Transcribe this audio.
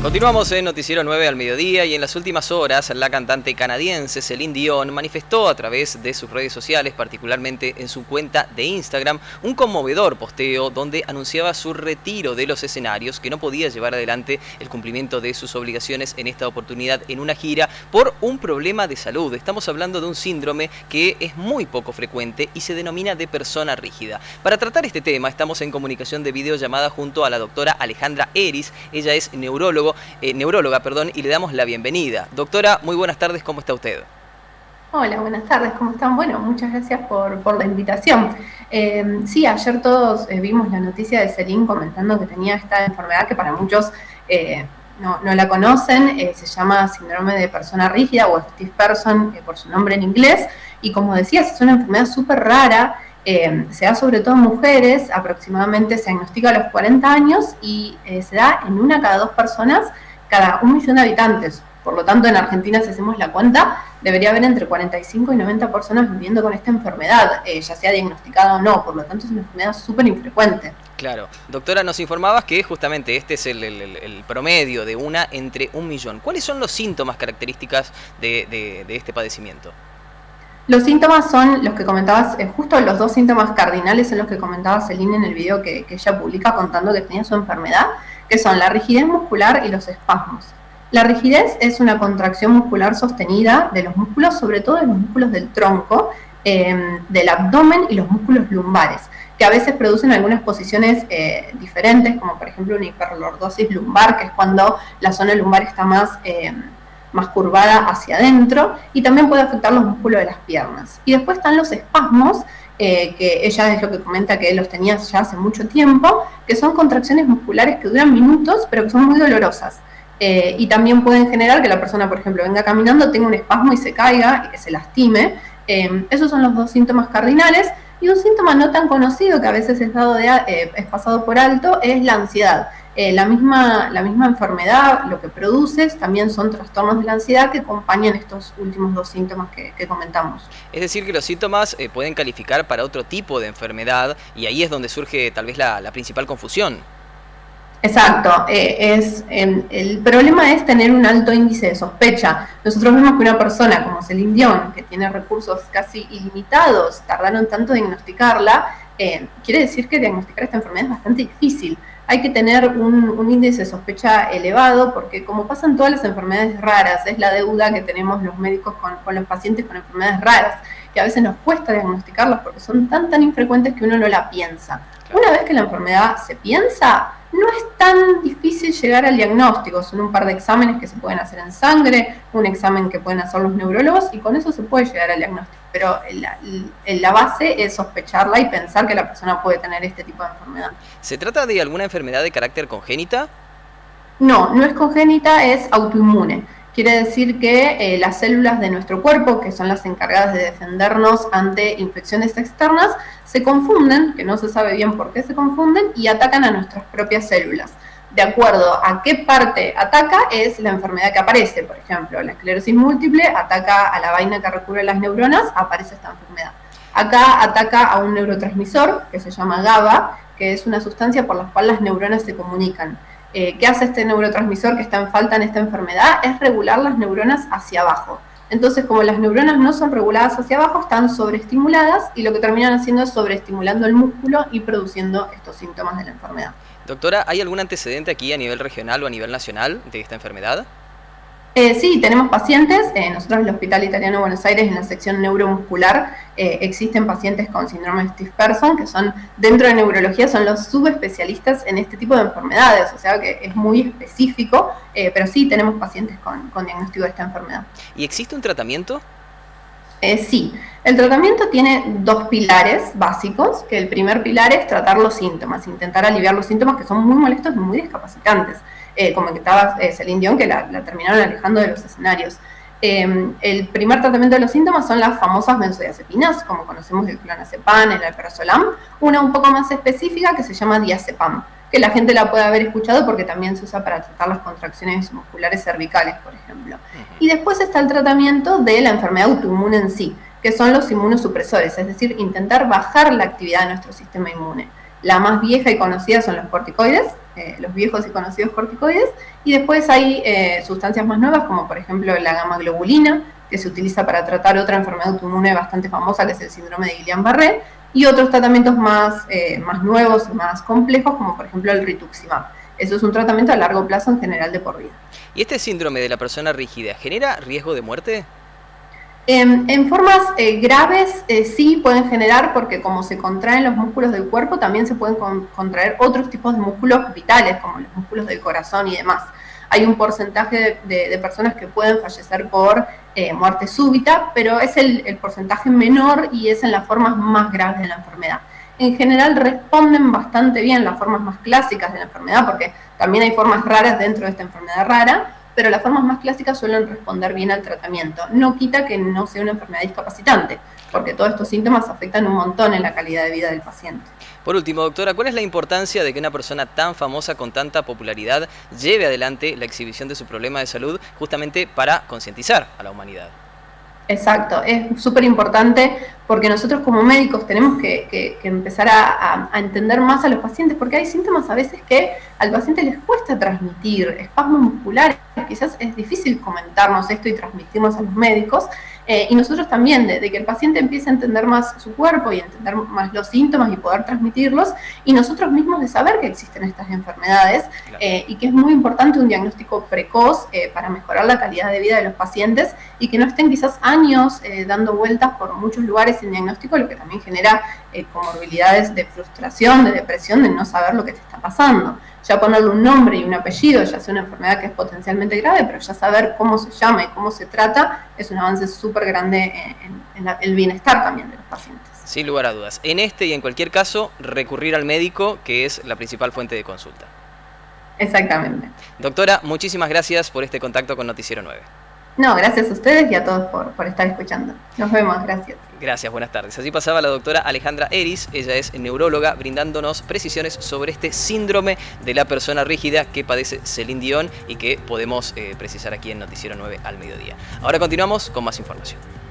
Continuamos en Noticiero 9 al mediodía y en las últimas horas la cantante canadiense Celine Dion manifestó a través de sus redes sociales, particularmente en su cuenta de Instagram, un conmovedor posteo donde anunciaba su retiro de los escenarios, que no podía llevar adelante el cumplimiento de sus obligaciones en esta oportunidad en una gira por un problema de salud. Estamos hablando de un síndrome que es muy poco frecuente y se denomina de persona rígida. Para tratar este tema estamos en comunicación de videollamada junto a la doctora Alejandra Eris. Ella es neuróloga, y le damos la bienvenida. Doctora, muy buenas tardes, ¿cómo está usted? Hola, buenas tardes, ¿cómo están? Bueno, muchas gracias por la invitación. Sí, ayer todos vimos la noticia de Celine comentando que tenía esta enfermedad que para muchos no la conocen, se llama síndrome de persona rígida o stiff person por su nombre en inglés, y como decías, es una enfermedad súper rara. Se da sobre todo en mujeres, aproximadamente se diagnostica a los 40 años y se da en 1 cada 2 personas cada 1 millón de habitantes. Por lo tanto, en Argentina, si hacemos la cuenta, debería haber entre 45 y 90 personas viviendo con esta enfermedad, ya sea diagnosticada o no. Por lo tanto, es una enfermedad súper infrecuente. Claro. Doctora, nos informabas que justamente este es el promedio de 1 entre 1 millón. ¿Cuáles son los síntomas características de este padecimiento? Los síntomas son los que comentabas, justo los 2 síntomas cardinales en los que comentaba Celine en el video que ella publica contando que tenía su enfermedad, que son la rigidez muscular y los espasmos. La rigidez es una contracción muscular sostenida de los músculos, sobre todo de los músculos del tronco, del abdomen y los músculos lumbares, que a veces producen algunas posiciones diferentes, como por ejemplo una hiperlordosis lumbar, que es cuando la zona lumbar está más curvada hacia adentro, y también puede afectar los músculos de las piernas. Y después están los espasmos, que ella es lo que comenta que los tenía ya hace mucho tiempo, que son contracciones musculares que duran minutos, pero que son muy dolorosas. Y también pueden generar que la persona, por ejemplo, venga caminando, tenga un espasmo y se caiga y que se lastime. Esos son los 2 síntomas cardinales. Y un síntoma no tan conocido, que a veces es pasado por alto, es la ansiedad. La misma enfermedad, lo que produce también son trastornos de la ansiedad que acompañan estos últimos 2 síntomas que comentamos. Es decir, que los síntomas pueden calificar para otro tipo de enfermedad, y ahí es donde surge tal vez la principal confusión. Exacto, el problema es tener un alto índice de sospecha. Nosotros vemos que una persona como Celine Dion, que tiene recursos casi ilimitados, tardaron tanto en diagnosticarla, quiere decir que diagnosticar esta enfermedad es bastante difícil. Hay que tener un índice de sospecha elevado, porque como pasan todas las enfermedades raras, es la deuda que tenemos los médicos con los pacientes con enfermedades raras, que a veces nos cuesta diagnosticarlas porque son tan infrecuentes que uno no la piensa. Una vez que la enfermedad se piensa, no es tan difícil llegar al diagnóstico. Son un par de exámenes que se pueden hacer en sangre, un examen que pueden hacer los neurólogos, y con eso se puede llegar al diagnóstico. Pero la base es sospecharla y pensar que la persona puede tener este tipo de enfermedad. ¿Se trata de alguna enfermedad de carácter congénita? No es congénita, es autoinmune. Quiere decir que las células de nuestro cuerpo, que son las encargadas de defendernos ante infecciones externas, se confunden, que no se sabe bien por qué se confunden, y atacan a nuestras propias células. De acuerdo a qué parte ataca es la enfermedad que aparece. Por ejemplo, la esclerosis múltiple ataca a la vaina que recubre las neuronas, aparece esta enfermedad. Acá ataca a un neurotransmisor que se llama GABA, que es una sustancia por la cual las neuronas se comunican. ¿Qué hace este neurotransmisor que está en falta en esta enfermedad? Es regular las neuronas hacia abajo. Entonces, como las neuronas no son reguladas hacia abajo, están sobreestimuladas, y lo que terminan haciendo es sobreestimulando el músculo y produciendo estos síntomas de la enfermedad. Doctora, ¿hay algún antecedente aquí a nivel regional o a nivel nacional de esta enfermedad? Sí, tenemos pacientes. Nosotros en el Hospital Italiano de Buenos Aires, en la sección neuromuscular, existen pacientes con síndrome de stiff person, que son, dentro de neurología, son los subespecialistas en este tipo de enfermedades, o sea que es muy específico, pero sí tenemos pacientes con diagnóstico de esta enfermedad. ¿Y existe un tratamiento? Sí, el tratamiento tiene 2 pilares básicos, que el primer pilar es tratar los síntomas, intentar aliviar los síntomas que son muy molestos y muy discapacitantes, como que estaba Celine Dion, que la terminaron alejando de los escenarios. El primer tratamiento de los síntomas son las famosas benzodiazepinas, como conocemos el clonazepam, el alprazolam, una un poco más específica que se llama diazepam, que la gente la puede haber escuchado porque también se usa para tratar las contracciones musculares cervicales, por ejemplo. Y después está el tratamiento de la enfermedad autoinmune en sí, que son los inmunosupresores, es decir, intentar bajar la actividad de nuestro sistema inmune. La más vieja y conocida son los corticoides, los viejos y conocidos corticoides, y después hay sustancias más nuevas, como por ejemplo la gamma-globulina, que se utiliza para tratar otra enfermedad autoinmune bastante famosa, que es el síndrome de Guillain-Barré, y otros tratamientos más nuevos y más complejos, como por ejemplo el rituximab. Eso es un tratamiento a largo plazo en general de por vida. ¿Y este síndrome de la persona rígida genera riesgo de muerte? En formas graves sí pueden generar, porque como se contraen los músculos del cuerpo, también se pueden contraer otros tipos de músculos vitales, como los músculos del corazón y demás. Hay un porcentaje de personas que pueden fallecer por muerte súbita, pero es el porcentaje menor y es en las formas más graves de la enfermedad. En general responden bastante bien las formas más clásicas de la enfermedad, porque también hay formas raras dentro de esta enfermedad rara, pero las formas más clásicas suelen responder bien al tratamiento. No quita que no sea una enfermedad discapacitante, porque todos estos síntomas afectan un montón en la calidad de vida del paciente. Por último, doctora, ¿cuál es la importancia de que una persona tan famosa con tanta popularidad lleve adelante la exhibición de su problema de salud justamente para concientizar a la humanidad? Exacto, es súper importante porque nosotros como médicos tenemos que empezar a entender más a los pacientes, porque hay síntomas a veces que al paciente les cuesta transmitir, espasmos musculares, quizás es difícil comentarnos esto y transmitirnos a los médicos, y nosotros también, de que el paciente empiece a entender más su cuerpo y entender más los síntomas y poder transmitirlos, y nosotros mismos de saber que existen estas enfermedades, claro. Y que es muy importante un diagnóstico precoz para mejorar la calidad de vida de los pacientes y que no estén quizás años dando vueltas por muchos lugares sin diagnóstico, lo que también genera comorbilidades de frustración, de depresión, de no saber lo que te está pasando. Ya ponerle un nombre y un apellido, ya sea una enfermedad que es potencialmente grave, pero ya saber cómo se llama y cómo se trata es un avance súper grande en el bienestar también de los pacientes. Sin lugar a dudas. En este y en cualquier caso, recurrir al médico, que es la principal fuente de consulta. Exactamente. Doctora, muchísimas gracias por este contacto con Noticiero 9. No, gracias a ustedes y a todos por estar escuchando. Nos vemos, gracias. Gracias, buenas tardes. Así pasaba la doctora Alejandra Eris, ella es neuróloga, brindándonos precisiones sobre este síndrome de la persona rígida que padece Celine Dion y que podemos precisar aquí en Noticiero 9 al mediodía. Ahora continuamos con más información.